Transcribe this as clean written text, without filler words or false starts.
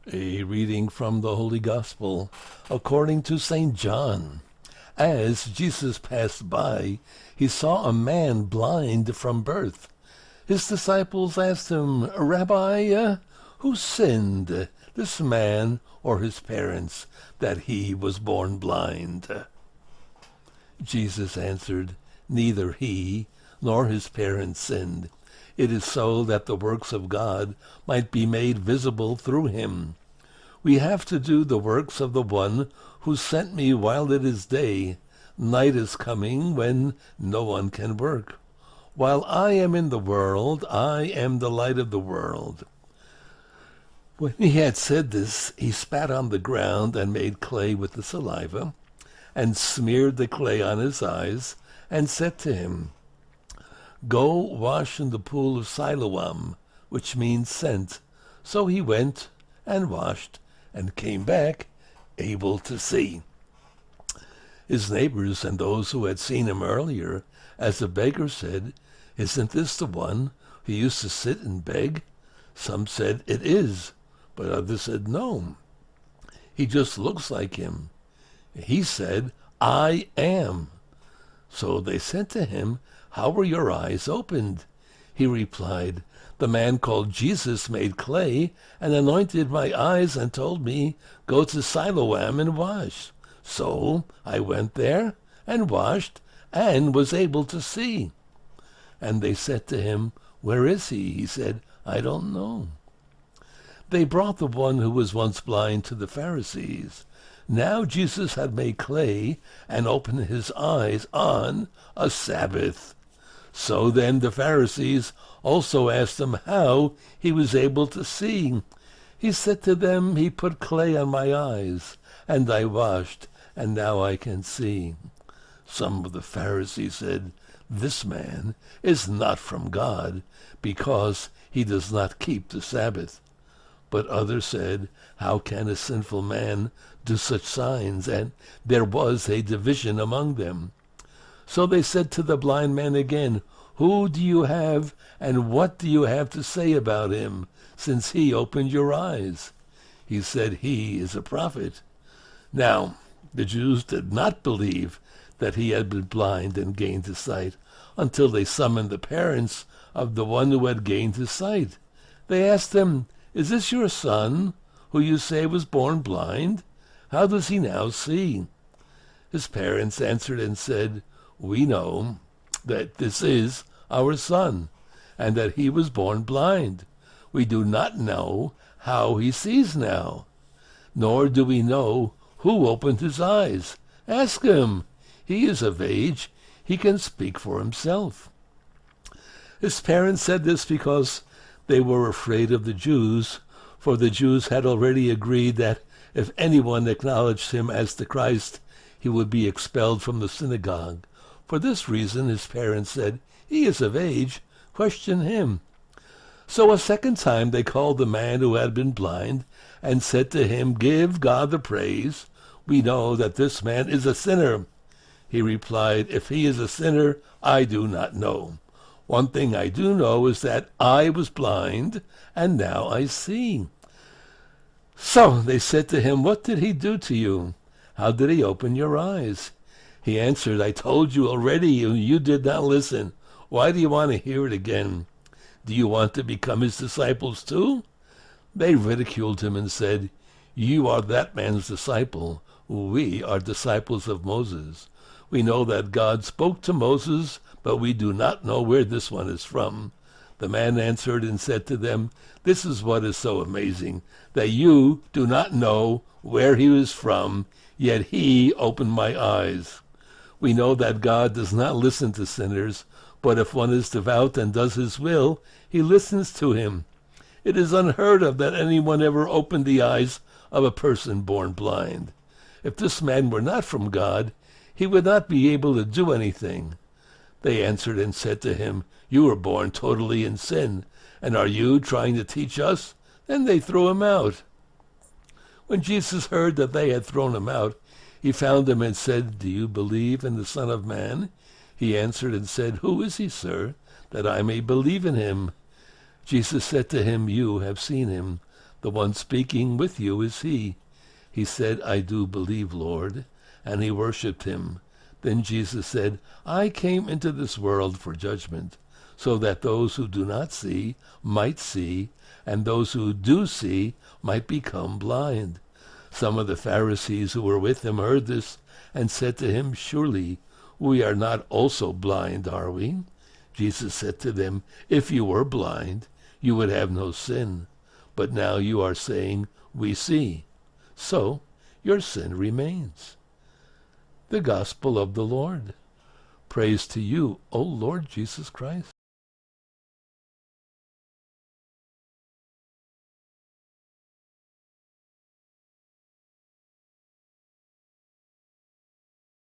A reading from the Holy Gospel according to St. John. As Jesus passed by, he saw a man blind from birth. His disciples asked him, Rabbi, who sinned, this man or his parents, that he was born blind? Jesus answered, Neither he nor his parents sinned. It is so that the works of God might be made visible through him. We have to do the works of the one who sent me while it is day. Night is coming when no one can work. While I am in the world, I am the light of the world. When he had said this, he spat on the ground and made clay with the saliva, and smeared the clay on his eyes, and said to him, Go wash in the pool of Siloam, which means sent. So he went and washed, and came back able to see. His neighbors and those who had seen him earlier as a beggar said, Isn't this the one who used to sit and beg? Some said, It is, but others said, No, he just looks like him. He said, I am. So they said to him, How were your eyes opened? He replied, The man called Jesus made clay and anointed my eyes and told me, Go to Siloam and wash. So I went there and washed and was able to see. And they said to him, Where is he? He said, I don't know. They brought the one who was once blind to the Pharisees. Now Jesus had made clay and opened his eyes on a Sabbath. So then the Pharisees also asked him how he was able to see. He said to them, He put clay on my eyes, and I washed, and now I can see. Some of the Pharisees said, This man is not from God, because he does not keep the Sabbath. But others said, How can a sinful man do such signs? And there was a division among them. So they said to the blind man again, Who do you have, and what do you have to say about him, since he opened your eyes? He said, He is a prophet. Now the Jews did not believe that he had been blind and gained his sight, until they summoned the parents of the one who had gained his sight. They asked him, Is this your son, who you say was born blind? How does he now see? His parents answered and said, We know that this is our son, and that he was born blind. We do not know how he sees now, nor do we know who opened his eyes. Ask him. He is of age. He can speak for himself. His parents said this because they were afraid of the Jews, for the Jews had already agreed that if anyone acknowledged him as the Christ, he would be expelled from the synagogue. For this reason his parents said, He is of age, question him. So a second time they called the man who had been blind, and said to him, Give God the praise. We know that this man is a sinner. He replied, If he is a sinner, I do not know. One thing I do know is that I was blind, and now I see. So they said to him, What did he do to you? How did he open your eyes? He answered, I told you already, and you did not listen. Why do you want to hear it again? Do you want to become his disciples too? They ridiculed him and said, You are that man's disciple. We are disciples of Moses. We know that God spoke to Moses, but we do not know where this one is from. The man answered and said to them, This is what is so amazing, that you do not know where he is from, yet he opened my eyes. We know that God does not listen to sinners, but if one is devout and does his will, he listens to him. It is unheard of that anyone ever opened the eyes of a person born blind. If this man were not from God, he would not be able to do anything. They answered and said to him, You were born totally in sin, and are you trying to teach us? Then they threw him out. When Jesus heard that they had thrown him out, he found him and said, Do you believe in the Son of Man? He answered and said, Who is he, sir, that I may believe in him? Jesus said to him, You have seen him, The one speaking with you is he. He said, I do believe, Lord. And he worshipped him. Then Jesus said, I came into this world for judgment, so that those who do not see might see, and those who do see might become blind. Some of the Pharisees who were with him heard this and said to him, Surely we are not also blind, are we? Jesus said to them, If you were blind, you would have no sin. But now you are saying, We see. So your sin remains. The Gospel of the Lord. Praise to you, O Lord Jesus Christ.